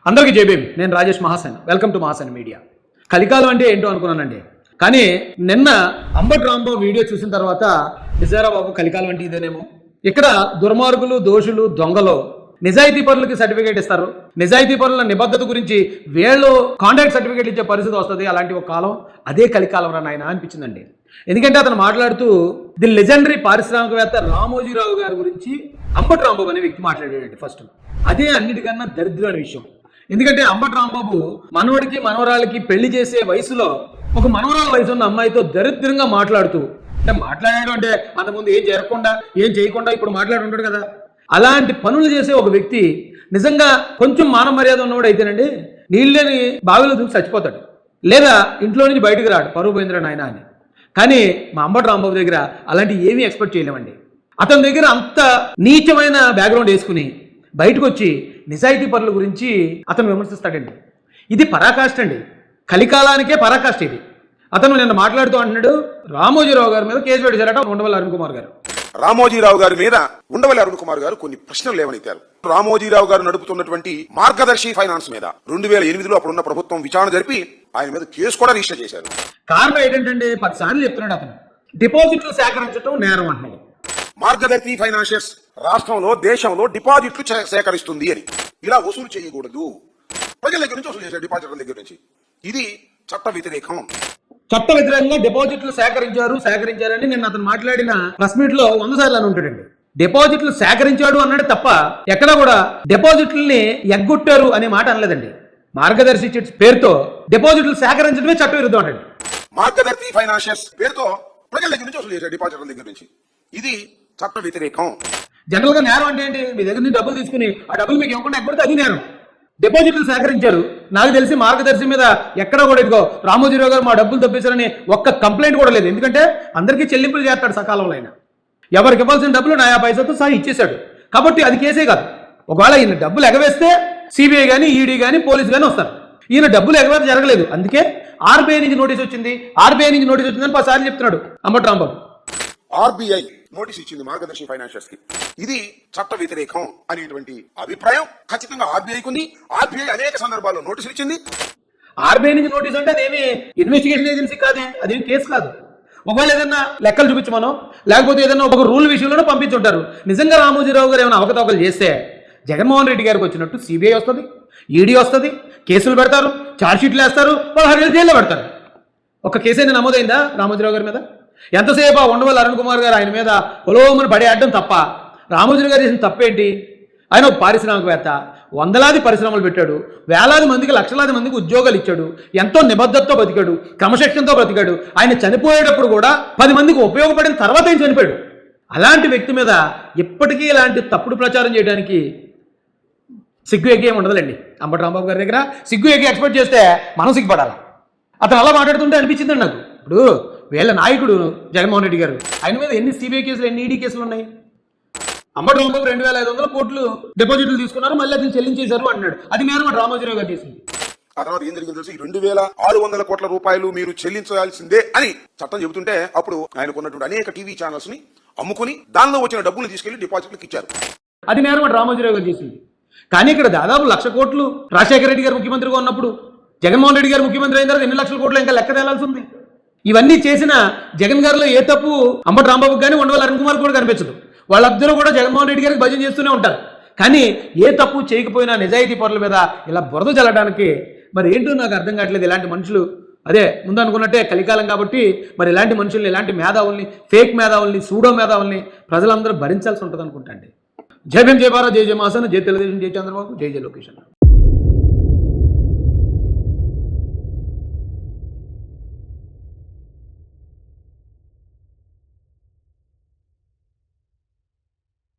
అందరికీ జేబీఎం. నేను Rajesh Mahasen. Welcome to Mahasen media. కలికాలం అంటే ఏంటో అనుకున్నానండి, కానీ నిన్న అంబటి రాంబాబు వీడియో చూసిన తర్వాత నిజారా బాబు కలికాలం అంటే ఇదేనేమో. ఇక్కడ దుర్మార్గులు, దోషులు, దొంగలు నిజాయితీ పరులకి సర్టిఫికేట్ ఇస్తారు. నిజాయితీ పరుల నిబద్ధత గురించి వీళ్ళు కాంట్రాక్ట్ సర్టిఫికేట్ ఇచ్చే పరిస్థితి వస్తుంది. అలాంటి ఒక కాలం అదే కలికాలం రా నాయన అనిపించిందండి. ఎందుకంటే అతను మాట్లాడుతూ ది లెజెండరీ పారిశ్రామికవేత్త రామోజీరావు గారి గురించి అంబటి రాంబాబు అనే వ్యక్తి మాట్లాడాడండి. ఫస్ట్ అదే అన్నిటికన్నా దరిద్రమైన విషయం. ఎందుకంటే అంబటి రాంబాబు మనవడికి మనవరాలకి పెళ్లి చేసే వయసులో ఒక మనవరాల వయసు ఉన్న అమ్మాయితో దరిద్రంగా మాట్లాడుతూ, అంటే మాట్లాడాడు అంటే అంతకుముందు ఏం చేయకుండా ఇప్పుడు మాట్లాడుంటాడు కదా. అలాంటి పనులు చేసే ఒక వ్యక్తి నిజంగా కొంచెం మానవ మర్యాద ఉన్నవాడు అయితేనండి నీళ్ళని బావిలో దూకి చచ్చిపోతాడు, లేదా ఇంట్లో నుంచి బయటకు రాడు, పరువు పోయిందిరా నాయన అని. కానీ మా అంబటి రాంబాబు దగ్గర అలాంటి ఏమీ ఎక్స్పెక్ట్ చేయలేమండి. అతని దగ్గర అంత నీచమైన బ్యాక్గ్రౌండ్ వేసుకుని బయటకు వచ్చి నిజాయితీ పరుల గురించి అతను విమర్శిస్తాడండి. ఇది పరాకాష్ట అండి, కలికాలానికే పరాకాష్ట ఇది. అతను నిన్న మాట్లాడుతూ అంటున్నాడు, రామోజీరావు గారి మీద కేసు పెట్టారట ఉండవల్లి అరుణ్ కుమార్ గారు. రామోజీరావు గారి మీద ఉండవల్లి అరుణ్ కుమార్ గారు కొన్ని ప్రశ్నలు లేవనెత్తారు. రామోజీరావు గారు నడుపుతున్నటువంటి మార్గదర్శి ఫైనాన్స్ మీద 2008లో అప్పుడున్న ప్రభుత్వం విచారణ జరిపి ఆయన మీద కేసు కూడా రిజిస్టర్ చేశారు. కారణం ఏంటంటే 10 సార్లు చెప్తున్నాడు అతను, డిపాజిట్లు సేకరించడం నేరం అంటున్నాడు. మార్గదర్శి ఫైనాన్షియర్స్ రాష్ట్రంలో, దేశంలో డిపాజిట్లు సేకరిస్తుంది అని, ఇలా వసూలు చేయకూడదు, ప్రజల దగ్గర నుంచి వసూలు చేశారు, డిపాజిట్ల దగ్గర నుంచి. ఇది చట్ట వ్యతిరేకం. చట్ట వ్యతిరేకంగా డిపాజిట్లు సేకరించారని నిన్న అతను మాట్లాడిన ప్రెస్ మీట్ లో 100 సార్లు అని ఉంటాడండి. డిపాజిట్లు సేకరించాడు అన్నాడు తప్ప ఎక్కడ కూడా డిపాజిట్లని ఎగ్గొట్టారు అనే మాట అనలేదండి. మార్గదర్శి చిట్స్ పేరుతో డిపాజిట్లు సేకరించడమే చట్ట విరుద్ధం అండి. మార్గదర్శి ఫైనాన్షియర్స్ పేరుతో ప్రజల దగ్గర నుంచి వసూలు చేశారు, డిపాజిట్ల దగ్గర నుంచి. ఇది చట్ట వ్యతిరేకం. జనరల్ గా నేరం అంటే ఏంటి? మీ దగ్గర నుంచి డబ్బులు తీసుకుని ఆ డబ్బులు మీకు ఇవ్వకుండా ఎక్కడితే అది నేరం. డిపాజిట్లు సేకరించారు. నాకు తెలిసి మార్గదర్శి మీద ఎక్కడ కూడా ఇదిగో రామోజీరావు గారు మా డబ్బులు తప్పించారని ఒక్క కంప్లైంట్ కూడా లేదు. ఎందుకంటే అందరికీ చెల్లింపులు చేస్తాడు సకాలంలో. ఆయన ఎవరికి ఇవ్వాల్సిన డబ్బులు 90 పైసలతో సహా ఇచ్చేశాడు. కాబట్టి అది కేసే కాదు. ఒకవేళ ఈయన డబ్బులు ఎగవేస్తే సిబిఐ కానీ, ఈడీ కానీ, పోలీసు కానీ వస్తారు. ఈయన డబ్బులు ఎగవేత జరగలేదు, అందుకే ఆర్బీఐ నుంచి నోటీస్ వచ్చిందని 10 సార్లు చెప్తున్నాడు అంబటి రాంబాబు. ఆర్బీఐ నోటీస్ ఇచ్చింది మార్గదర్శి ఫైనాన్షియర్స్ కి. ఇది చట్ట వ్యతిరేకం అనేటువంటి అభిప్రాయం ఖచ్చితంగా ఆర్బీఐకి ఉంది. ఆర్బీఐ అనేక సందర్భాల్లో నోటీసులు ఇచ్చింది. ఆర్బీఐ నుంచి నోటీస్ అంటే అదేమి ఇన్వెస్టిగేషన్ ఏజెన్సీ కాదే, అదేమి కేసు కాదు. ఒకవేళ ఏదన్నా లెక్కలు చూపించమనో లేకపోతే ఏదైనా ఒక రూల్ విషయంలోనూ పంపించుంటారు. నిజంగా రామోజీరావు గారు ఏమైనా అవకతవకలు చేస్తే జగన్మోహన్ రెడ్డి గారికి వచ్చినట్టు సిబిఐ వస్తుంది, ఈడీ వస్తుంది, కేసులు పెడతారు, ఛార్జ్షీట్లు వేస్తారు, 16 ఏళ్ళు జైల్లో పెడతారు. ఒక కేసు అయినా నమోదైందా రామోజీరావు గారి మీద? ఎంతసేపు ఆ ఉండవల్లి అరుణ్ కుమార్ గారు ఆయన మీద పొలోమని పడేయడం తప్ప రామోజీరావు గారు చేసిన తప్పేంటి? ఆయన ఒక పారిశ్రామికవేత్త, వందలాది పరిశ్రమలు పెట్టాడు, వేలాది మందికి, లక్షలాది మందికి ఉద్యోగాలు ఇచ్చాడు, ఎంతో నిబద్ధతతో బతికాడు, క్రమశిక్షణతో బ్రతికాడు. ఆయన చనిపోయేటప్పుడు కూడా 10 మందికి ఉపయోగపడిన తర్వాత ఆయన చనిపోయాడు. అలాంటి వ్యక్తి మీద ఇప్పటికీ ఇలాంటి తప్పుడు ప్రచారం చేయడానికి సిగ్గు ఎగ్గి ఏమి ఉండదులేండి. అంబటి రాంబాబు గారి దగ్గర సిగ్గు ఎగ్గి ఎక్స్పెక్ట్ చేస్తే మనం సిగ్గుపడాలి. అతను అలా మాట్లాడుతుంటే అనిపించిందండి నాకు. ఇప్పుడు వీళ్ళ నాయకుడు జగన్మోహన్ రెడ్డి గారు, ఆయన మీద ఎన్ని సిబిఐ కేసులు, ఎన్ని ఈడీ కేసులు ఉన్నాయి? అంబటి రాంబాబు 2500 కోట్లు డిపాజిట్లు తీసుకున్నారు, మళ్ళీ అతను చెల్లించేశారు అంటున్నాడు. అది నేరం రామోజీరావు గారు చేసింది. ఆ తర్వాత ఏం జరిగింది తెలుసు? 2600 కోట్ల రూపాయలు మీరు చెల్లించాల్సిందే అని చట్టం చెబుతుంటే అప్పుడు ఆయనకున్నటువంటి అనేక టీవీ ఛానల్స్ ని అమ్ముకుని దానిలో వచ్చిన డబ్బులు తీసుకెళ్లి డిపాజిట్లకు ఇచ్చారు. అది నేరం రామోజీరావు గారు చేసింది. కానీ ఇక్కడ దాదాపు 1,00,000 కోట్లు రాజశేఖర రెడ్డి గారు ముఖ్యమంత్రిగా ఉన్నప్పుడు, జగన్మోహన్ రెడ్డి గారు ముఖ్యమంత్రి అయిన తర్వాత ఎన్ని లక్షల కోట్లు ఇంకా లెక్క తేలాల్సి ఉంది. ఇవన్నీ చేసిన జగన్ గారిలో ఏ తప్పు అంబటి రాంబాబుకి కానీ ఉండవల్లి అరుణ్ కుమార్ కూడా కనిపించదు. వాళ్ళందరూ కూడా జగన్మోహన్ రెడ్డి గారికి భజన చేస్తూనే ఉంటారు. కానీ ఏ తప్పు చేయకపోయినా నిజాయితీ పరుల మీద ఇలా బురద చల్లడానికి మరి ఏంటో నాకు అర్థం కావట్లేదు. ఇలాంటి మనుషులు అదే ముందు అనుకున్నట్టే కలికాలం కాబట్టి మరి ఇలాంటి మనుషుల్ని, ఇలాంటి మేధావుల్ని, ఫేక్ మేధావుల్ని, సూడో మేధావుల్ని ప్రజలందరూ భరించాల్సి ఉంటుంది అనుకుంటా అండి. జై భీమ్, జై భారత్, జై జయ మహాసేన, జై తెలుగుదేశం, జై చంద్రబాబు, జై జయ లోకేష్.